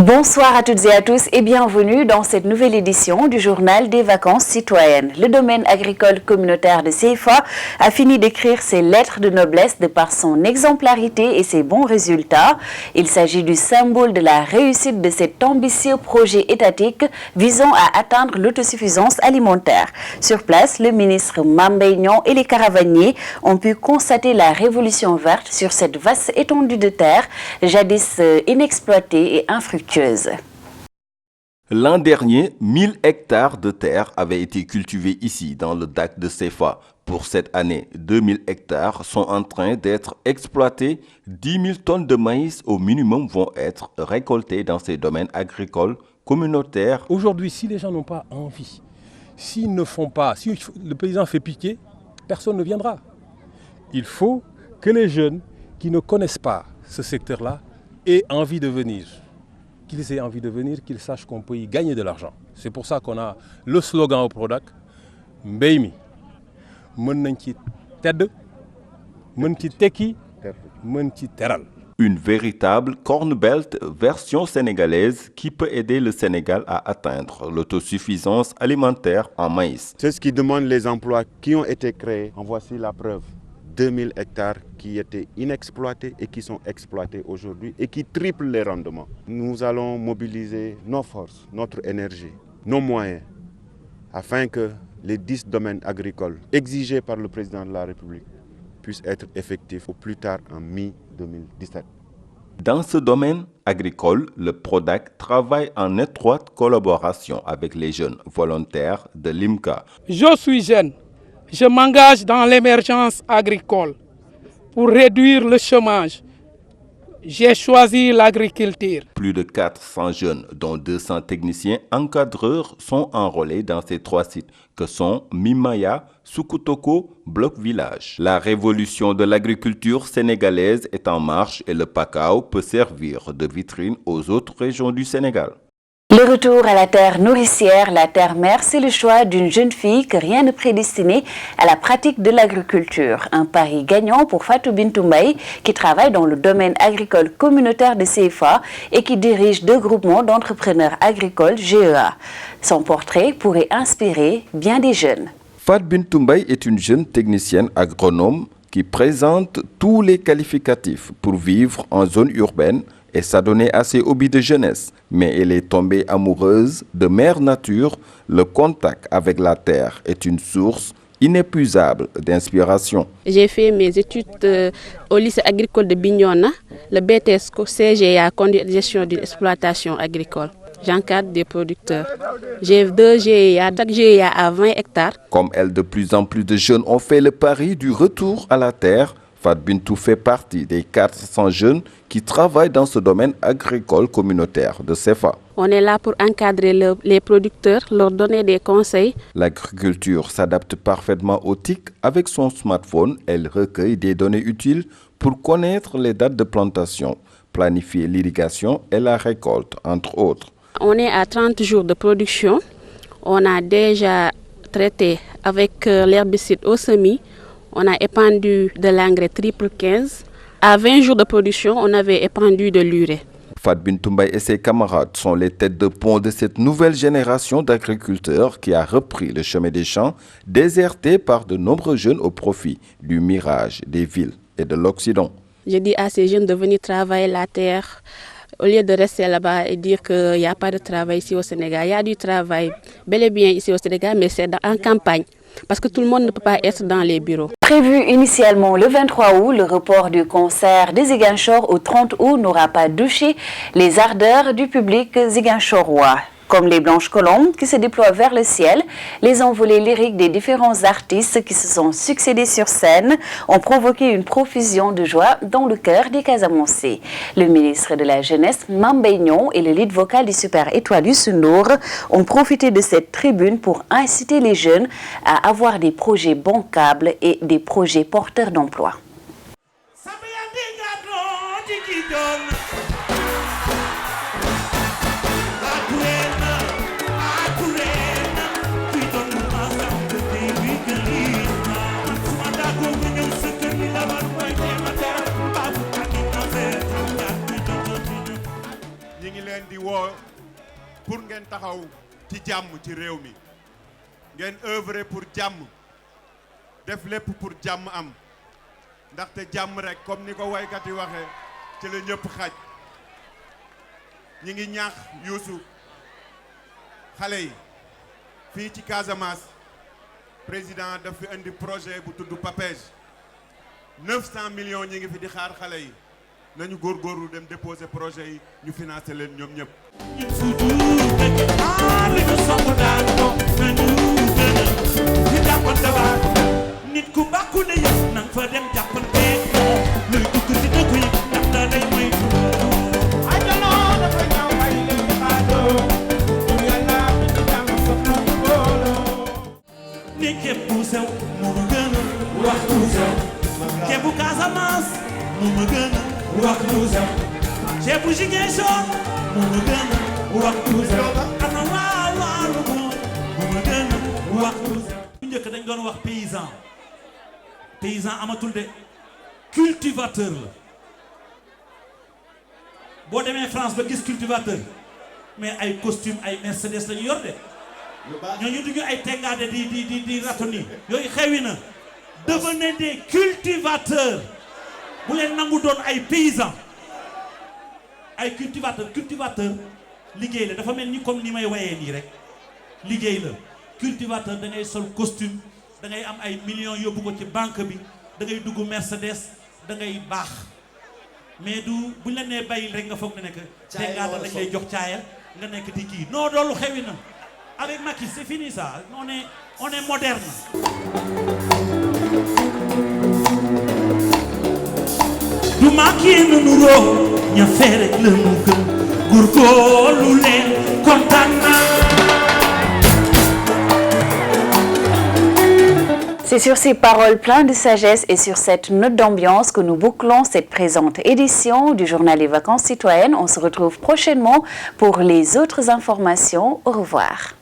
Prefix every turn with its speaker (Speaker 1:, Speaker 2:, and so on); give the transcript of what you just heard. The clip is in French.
Speaker 1: Bonsoir à toutes et à tous et bienvenue dans cette nouvelle édition du journal des vacances citoyennes. Le domaine agricole communautaire de CFA a fini d'écrire ses lettres de noblesse de par son exemplarité et ses bons résultats. Il s'agit du symbole de la réussite de cet ambitieux projet étatique visant à atteindre l'autosuffisance alimentaire. Sur place, le ministre Mame Mbaye Niang et les caravaniers ont pu constater la révolution verte sur cette vaste étendue de terre, jadis inexploitée et infructueuse.
Speaker 2: L'an dernier, 1000 hectares de terre avaient été cultivés ici, dans le DAC de CFA. Pour cette année, 2000 hectares sont en train d'être exploités. 10 000 tonnes de maïs au minimum vont être récoltées dans ces domaines agricoles communautaires.
Speaker 3: Aujourd'hui, si les gens n'ont pas envie, s'ils ne font pas, si le paysan fait piquer, personne ne viendra. Il faut que les jeunes qui ne connaissent pas ce secteur-là aient envie de venir. Qu'ils aient envie de venir, qu'ils sachent qu'on peut y gagner de l'argent. C'est pour ça qu'on a le slogan au Prodac, Mbéy mi mën nañ ci tedd, mën ci tekki, mën ci teral.
Speaker 2: Une véritable Corn Belt version sénégalaise qui peut aider le Sénégal à atteindre l'autosuffisance alimentaire en maïs.
Speaker 4: C'est ce qui demande les emplois qui ont été créés. En voici la preuve. 2000 hectares qui étaient inexploités et qui sont exploités aujourd'hui et qui triplent les rendements. Nous allons mobiliser nos forces, notre énergie, nos moyens, afin que les 10 domaines agricoles exigés par le président de la République puissent être effectifs au plus tard en mi-2017.
Speaker 2: Dans ce domaine agricole, le Prodac travaille en étroite collaboration avec les jeunes volontaires de l'IMCA.
Speaker 5: Je suis jeune. Je m'engage dans l'émergence agricole pour réduire le chômage. J'ai choisi l'agriculture.
Speaker 2: Plus de 400 jeunes, dont 200 techniciens encadreurs, sont enrôlés dans ces 3 sites que sont Mimaya, Soukotoko, Bloc Village. La révolution de l'agriculture sénégalaise est en marche et le Pakao peut servir de vitrine aux autres régions du Sénégal.
Speaker 1: Le retour à la terre nourricière, la terre-mère, c'est le choix d'une jeune fille que rien ne prédestinait à la pratique de l'agriculture. Un pari gagnant pour Fatou Bintou Mbaye, qui travaille dans le domaine agricole communautaire de CFA et qui dirige 2 groupements d'entrepreneurs agricoles GEA. Son portrait pourrait inspirer bien des jeunes.
Speaker 2: Fatou Bintou Mbaye est une jeune technicienne agronome qui présente tous les qualificatifs pour vivre en zone urbaine et s'adonner à ses hobbies de jeunesse. Mais elle est tombée amoureuse de mère nature. Le contact avec la terre est une source inépuisable d'inspiration.
Speaker 6: J'ai fait mes études au lycée agricole de Bignona, le BTS CGA, conduite de gestion d'une exploitation agricole. J'encadre des producteurs. J'ai 2 GEA, chaque GEA a 20 hectares.
Speaker 2: Comme elle, de plus en plus de jeunes ont fait le pari du retour à la terre. Fatou Bintou fait partie des 400 jeunes qui travaillent dans ce domaine agricole communautaire de CFA.
Speaker 6: On est là pour encadrer les producteurs, leur donner des conseils.
Speaker 2: L'agriculture s'adapte parfaitement aux TIC. Avec son smartphone, elle recueille des données utiles pour connaître les dates de plantation, planifier l'irrigation et la récolte, entre autres.
Speaker 6: On est à 30 jours de production. On a déjà traité avec l'herbicide au semis. On a épandu de l'engrais triple 15. À 20 jours de production, on avait épandu de l'urée.
Speaker 2: Fatou Bintou Mbaye et ses camarades sont les têtes de pont de cette nouvelle génération d'agriculteurs qui a repris le chemin des champs, déserté par de nombreux jeunes au profit du mirage des villes et de l'Occident.
Speaker 6: Je dis à ces jeunes de venir travailler la terre, au lieu de rester là-bas et dire qu'il n'y a pas de travail ici au Sénégal. Il y a du travail bel et bien ici au Sénégal, mais c'est en campagne. Parce que tout le monde ne peut pas être dans les bureaux.
Speaker 1: Prévu initialement le 23 août, le report du concert de Ziguinchor au 30 août n'aura pas douché les ardeurs du public ziguinchorois. Comme les blanches colombes qui se déploient vers le ciel, les envolées lyriques des différents artistes qui se sont succédés sur scène ont provoqué une profusion de joie dans le cœur des Casamançais. Le ministre de la Jeunesse, Mame Mbaye Niang, et le lead vocal du Super Étoile Youssou Ndour ont profité de cette tribune pour inciter les jeunes à avoir des projets bancables et des projets porteurs d'emploi.
Speaker 7: woo pour ngeen taxaw ci jàmm ci réew mi ngeen œuvrer pour jàmm def lépp pour jàmm am ndaxte jàmm rek comme ni ko waykat yi waxee ci la ñëpp xaj ñi ngi ñaax Youssou xale yi fii ci Casamance président daf fi indi projet bu tudd PAPEJ 900 millions ñi ngi fi di xaar xale yi nañu góorgóorlu dem déposer projet yi ñu financer leen ñoom ñëpp.
Speaker 8: nit ku bàkku ne yëpp nang fa dem jàppante luy dugg ci dëkk yi ndax da day may ay daloo dafa ñaaw bay leen xaadoo yàlla bi ci jàng soxla booloo ni képp bu sew mu ma gën a wax bu sew képp bu Casamance mu ma gën a wax bu sew képp bu Ziguinchor mu ma gën a wax bu sew ana waalu mu ma gën a wax bu sew bu njëkk dañ doon wax paysan amatul de cultivateur la boo demee France ba gis cultivateur mais ay costume ay Mercedes lañu yor de ñooñu duñu ay tengaade di ratoni yooyu xewi na devenez des cultivateurs bu leen nangu doon ay paysans ay cultivateur liggéey la dafa mel ni comme ni may wayee nii rek liggéey la cultivateur da ngay sol costume da ngay am ay millions yóbbu ko ci banque bi da ngay dugg Mercedes da ngay baax mais du buñ la nee bayil rek nga foog ne nekk tengaada dañ lay jox caaya nga nekk di kii non loolu xewi na avec Macky c'est fini ça on est moderne. du Macky nu nuroo ña fee rek la nu gën góorgóorlu leen kontaan naa.
Speaker 1: C'est sur ces paroles pleines de sagesse et sur cette note d'ambiance que nous bouclons cette présente édition du journal des vacances citoyennes. On se retrouve prochainement pour les autres informations. Au revoir.